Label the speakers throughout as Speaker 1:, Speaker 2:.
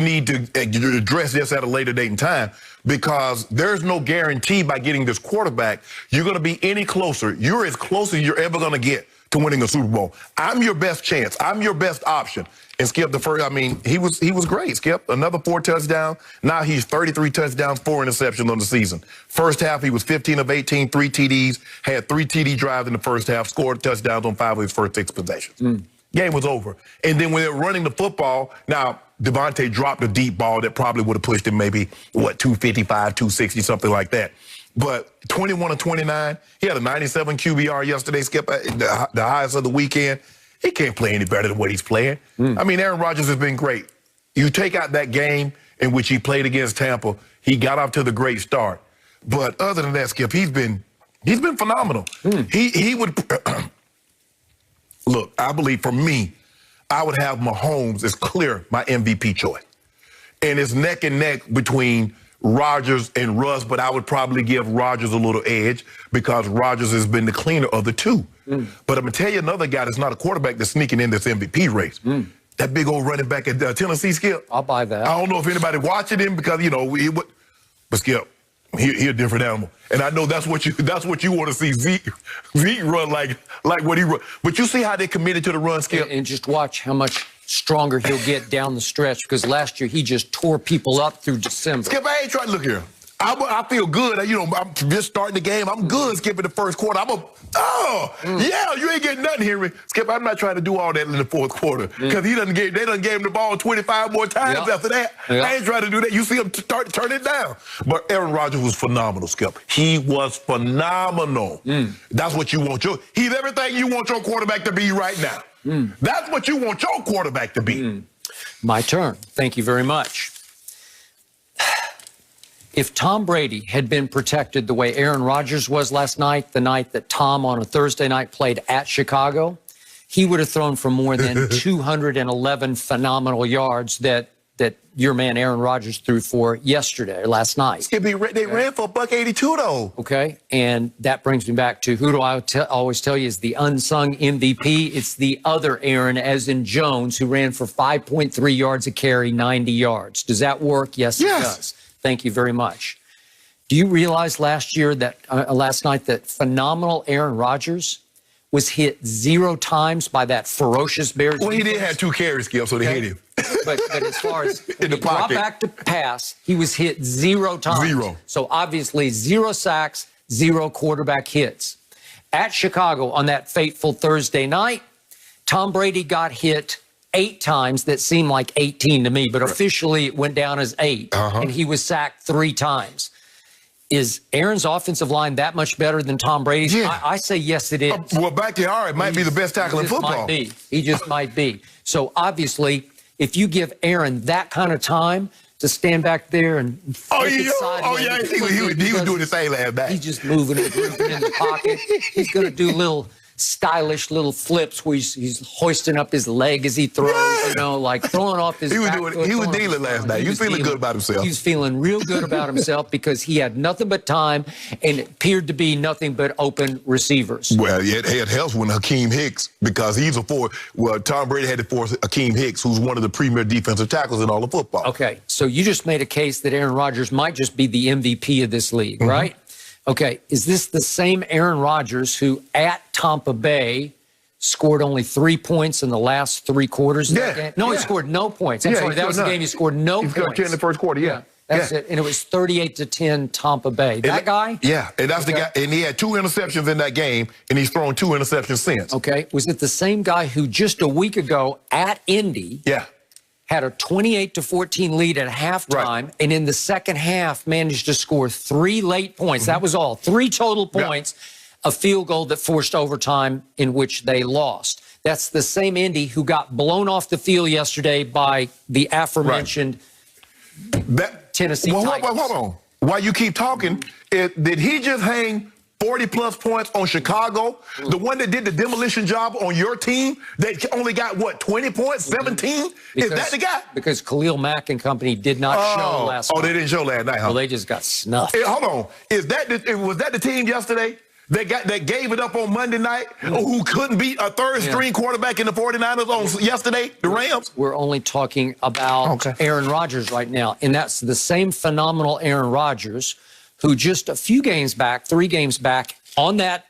Speaker 1: need to address this at a later date and time, because there's no guarantee by getting this quarterback you're going to be any closer. You're as close as you're ever going to get to winning a Super Bowl. I'm your best chance. I'm your best option. And Skip, he was great, Skip. Another 4 touchdowns. Now he's 33 touchdowns, 4 interceptions on the season. First half, he was 15 of 18, 3 TDs, had 3 TD drives in the first half, scored touchdowns on 5 of his first 6 possessions. Game was over. And then when they're running the football, now Devontae dropped a deep ball that probably would have pushed him maybe, 255, 260, something like that. But 21 of 29, he had a 97 QBR yesterday, Skip, the highest of the weekend. He can't play any better than what he's playing. Aaron Rodgers has been great. You take out that game in which he played against Tampa, he got off to the great start. But other than that, Skip, he's been phenomenal. He would look, I believe for me, I would have Mahomes as clear my MVP choice. And it's neck and neck between Rodgers and Russ, but I would probably give Rodgers a little edge because Rodgers has been the cleaner of the two. But I'm going to tell you another guy that's not a quarterback that's sneaking in this MVP race. That big old running back at Tennessee, Skip.
Speaker 2: I'll buy that.
Speaker 1: I don't know if anybody watching him because, but Skip, he a different animal. And I know that's what you want to see Zeke run like what he run. But you see how they committed to the run, Skip?
Speaker 2: And just watch how much stronger he'll get down the stretch, because last year he just tore people up through December.
Speaker 1: Skip, I ain't trying to look here. I feel good. I'm just starting the game. I'm good, Skip, in the first quarter. Yeah, you ain't getting nothing here. Skip, I'm not trying to do all that in the fourth quarter because they done gave him the ball 25 more times after that. I ain't trying to do that. You see him start to turn it down. But Aaron Rodgers was phenomenal, Skip. He was phenomenal. That's what you want. He's everything you want your quarterback to be right now. That's what you want your quarterback to be.
Speaker 2: My turn. Thank you very much. If Tom Brady had been protected the way Aaron Rodgers was last night, the night that Tom on a Thursday night played at Chicago, he would have thrown for more than 211 phenomenal yards that your man Aaron Rodgers threw for last night.
Speaker 1: They ran for $182 though.
Speaker 2: Okay, and that brings me back to who do I always tell you is the unsung MVP? It's the other Aaron, as in Jones, who ran for 5.3 yards a carry, 90 yards. Does that work? Yes, it does. Thank you very much. Do you realize last night that phenomenal Aaron Rodgers was hit 0 times by that ferocious Bears?
Speaker 1: Well, he did have 2 carries, Skip, so they hit him.
Speaker 2: But as far as
Speaker 1: in the pocket,
Speaker 2: brought back to pass, he was hit 0 times.
Speaker 1: 0. So
Speaker 2: obviously 0 sacks, 0 quarterback hits. At Chicago on that fateful Thursday night, Tom Brady got hit 8 times. That seemed like 18 to me, but officially it went down as 8, and he was sacked 3 times. Is Aaron's offensive line that much better than Tom Brady's?
Speaker 1: Yeah.
Speaker 2: I say yes, it is.
Speaker 1: Well, back there, it might be the best tackle in football.
Speaker 2: He just might be. So obviously, if you give Aaron that kind of time to stand back there and
Speaker 1: he was doing the same last night.
Speaker 2: He's just moving and grooving in the pocket. He's going to do little stylish little flips where he's hoisting up his leg as he throws, like throwing off his back foot.
Speaker 1: He was dealing last night. He was feeling good about himself.
Speaker 2: He was feeling real good about himself because he had nothing but time and it appeared to be nothing but open receivers.
Speaker 1: Well, it helps when Hakeem Hicks, because he's a force. Well, Tom Brady had to force Hakeem Hicks, who's one of the premier defensive tackles in all of football.
Speaker 2: Okay, so you just made a case that Aaron Rodgers might just be the MVP of this league, right? Okay, is this the same Aaron Rodgers who at Tampa Bay scored only 3 points in the last 3 quarters of that game? No, he scored no points. I'm sorry, that was the game he scored no points.
Speaker 1: He scored 10 in the first quarter,
Speaker 2: That's it. And it was 38-10 Tampa Bay. That guy?
Speaker 1: Yeah, and that's the guy. And he had 2 interceptions in that game, and he's thrown 2 interceptions since.
Speaker 2: Okay, was it the same guy who just a week ago at Indy had a 28-14 lead at halftime, and in the second half managed to score 3 late points. That was all. 3 total points, a field goal that forced overtime in which they lost. That's the same Indy who got blown off the field yesterday by the aforementioned Tennessee Titans.
Speaker 1: Hold on. While you keep talking, did he just hang 40-plus points on Chicago, the one that did the demolition job on your team that only got, 20 points, 17? Is that the guy?
Speaker 2: Because Khalil Mack and company did not show last night.
Speaker 1: Oh, they didn't show last night, huh?
Speaker 2: Well, they just got snuffed.
Speaker 1: Hold on. Was that the team yesterday that gave it up on Monday night, who couldn't beat a third-string quarterback in the 49ers on yesterday, the Rams?
Speaker 2: We're only talking about Aaron Rodgers right now, and that's the same phenomenal Aaron Rodgers who just a few games back, 3 games back, on that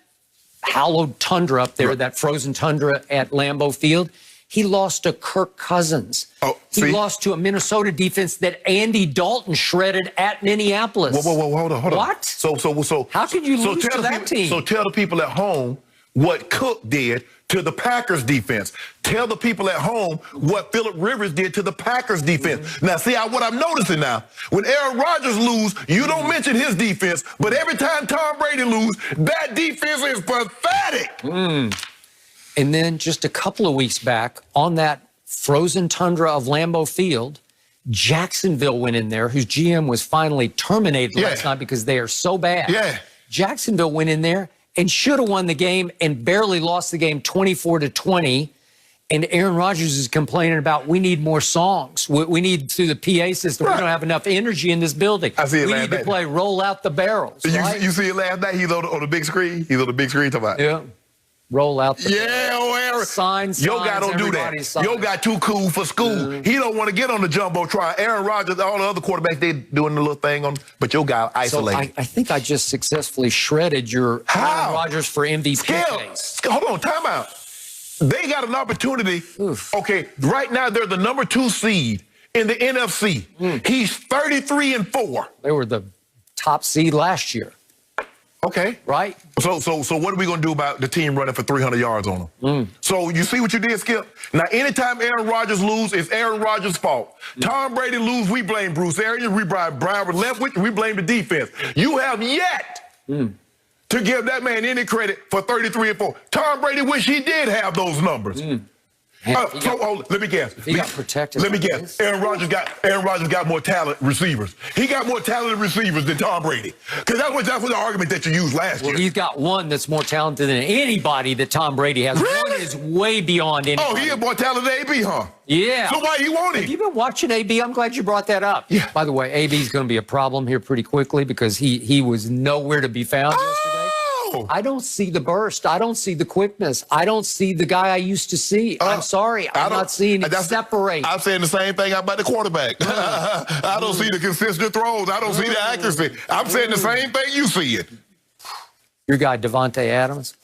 Speaker 2: hallowed tundra up there, that frozen tundra at Lambeau Field, he lost to Kirk Cousins. He lost to a Minnesota defense that Andy Dalton shredded at Minneapolis.
Speaker 1: Whoa, hold on.
Speaker 2: What?
Speaker 1: So
Speaker 2: how could you lose to that team?
Speaker 1: So tell the people at home what Cook did to the Packers defense. Tell the people at home what Phillip Rivers did to the Packers defense. Now, see, what I'm noticing now, when Aaron Rodgers lose, you don't mention his defense, but every time Tom Brady lose, that defense is pathetic.
Speaker 2: And then just a couple of weeks back, on that frozen tundra of Lambeau Field, Jacksonville went in there, whose GM was finally terminated last night because they are so bad. Jacksonville went in there and should have won the game and barely lost the game 24-20. And Aaron Rodgers is complaining about, we need more songs. We need, through the PA system, we don't have enough energy in this building.
Speaker 1: I see it
Speaker 2: we
Speaker 1: last
Speaker 2: need to play Roll Out the Barrels.
Speaker 1: You see it last night? He's on the big screen. He's on the big screen talking about.
Speaker 2: Roll out the
Speaker 1: Aaron.
Speaker 2: Signs,
Speaker 1: Yo guy don't do that. Yo guy too cool for school. He don't want to get on the jumbotron. Aaron Rodgers, all the other quarterbacks, they doing the little thing on, but your guy isolated.
Speaker 2: So I think I just successfully shredded your Aaron Rodgers for MVP case.
Speaker 1: Hold on, time out. They got an opportunity. Okay, right now they're the number 2 seed in the NFC. He's 33-4.
Speaker 2: They were the top seed last year.
Speaker 1: Okay.
Speaker 2: Right?
Speaker 1: So what are we going to do about the team running for 300 yards on them? So you see what you did, Skip? Now, anytime Aaron Rodgers lose, it's Aaron Rodgers' fault. Tom Brady lose, we blame Bruce Arians. We blame Brian Leftwich. We blame the defense. You have yet to give that man any credit for 33-4. Tom Brady wish he did have those numbers. Let me guess.
Speaker 2: He got protected.
Speaker 1: Let me guess. Aaron Rodgers got more talent receivers. He got more talented receivers than Tom Brady. Because that was the argument that you used last year.
Speaker 2: He's got one that's more talented than anybody that Tom Brady has.
Speaker 1: Really?
Speaker 2: One is way beyond anybody.
Speaker 1: Oh, he has more talent than AB, huh?
Speaker 2: Yeah.
Speaker 1: So why he want him?
Speaker 2: Have you been watching AB? I'm glad you brought that up.
Speaker 1: Yeah.
Speaker 2: By the way, AB's going to be a problem here pretty quickly because he was nowhere to be found yesterday. I don't see the burst. I don't see the quickness. I don't see the guy I used to see. I'm sorry. I'm not seeing it separate.
Speaker 1: I'm saying the same thing about the quarterback. I don't see the consistent throws. I don't see the accuracy. I'm saying the same thing you see it.
Speaker 2: Your guy, Devontae Adams,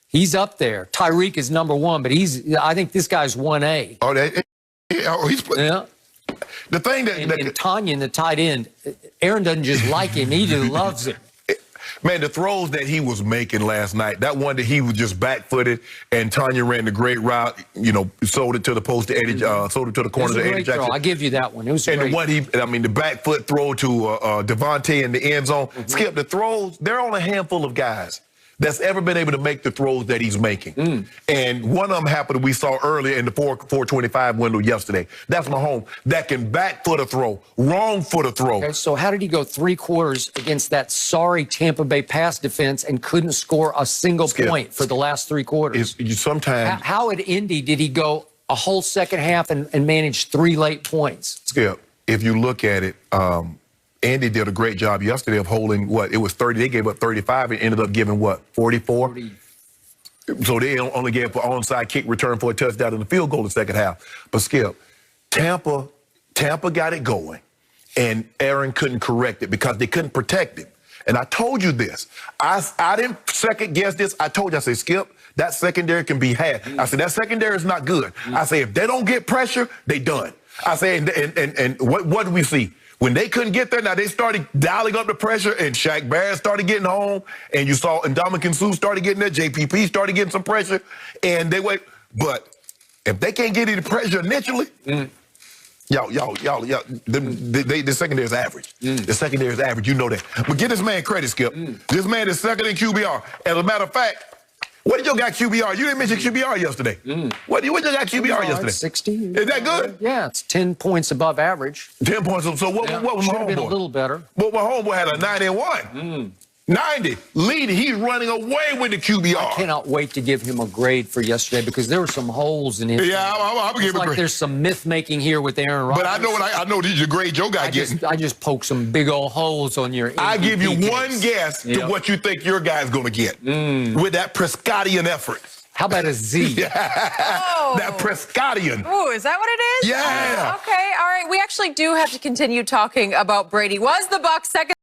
Speaker 2: he's up there. Tyreek is number 1, but I think this guy's 1A.
Speaker 1: He's the thing that...
Speaker 2: And Tanyan, the tight end, Aaron doesn't just like him. He just loves him.
Speaker 1: Man, the throws that he was making last night, that one that he was just back-footed and Tanya ran the great route, sold it to the post to Eddie, sold it to the corner to Eddie Jackson.
Speaker 2: I give you that one. It was
Speaker 1: and
Speaker 2: great.
Speaker 1: the one the back foot throw to Devontae in the end zone. Skip, the throws, they're on a handful of guys that's ever been able to make the throws that he's making. And one of them happened we saw earlier in the 425 window yesterday. That's Mahomes. That can back foot a throw, wrong foot a throw.
Speaker 2: Okay, so how did he go 3 quarters against that sorry Tampa Bay pass defense and couldn't score a single point for the last 3 quarters?
Speaker 1: Sometimes.
Speaker 2: How at Indy did he go a whole second half and manage 3 late points?
Speaker 1: Skip, if you look at it, Andy did a great job yesterday of holding it was 30. They gave up 35 and ended up giving 44? 40. So they only gave an onside kick return for a touchdown in the field goal in the second half. But Skip, Tampa got it going, and Aaron couldn't correct it because they couldn't protect him. And I told you this. I didn't second guess this. I told you, I said, Skip, that secondary can be had. I said, that secondary is not good. I say, if they don't get pressure, they done. I say, and what do we see? When they couldn't get there, now they started dialing up the pressure, and Shaq Barrett started getting home, and you saw Ndamukong Suh started getting there, JPP started getting some pressure, and they wait. But if they can't get any pressure initially, the secondary is average. The secondary is average, you know that. But give this man credit, Skip. This man is second in QBR. As a matter of fact, what did you got QBR? You didn't mention QBR yesterday. What you got QBR yesterday?
Speaker 2: 60.
Speaker 1: Is that good?
Speaker 2: Yeah, it's 10 points above average.
Speaker 1: 10 points. So what was my homeboy?
Speaker 2: Been a little better.
Speaker 1: But my homeboy had a 91. 90, leading. He's running away with the QBR.
Speaker 2: I cannot wait to give him a grade for yesterday because there were some holes in his.
Speaker 1: Yeah, I'm gonna give him a grade.
Speaker 2: There's some myth making here with Aaron Rodgers.
Speaker 1: But I know these are grade your guy getting.
Speaker 2: I just poke some big old holes on your.
Speaker 1: I give you
Speaker 2: case.
Speaker 1: one guess to what you think your guy's gonna get with that Prescottian effort.
Speaker 2: How about a Z?
Speaker 1: That Prescottian.
Speaker 3: Ooh, is that what it is?
Speaker 1: Yeah.
Speaker 3: Okay, all right. We actually do have to continue talking about Brady. Was the Bucs second?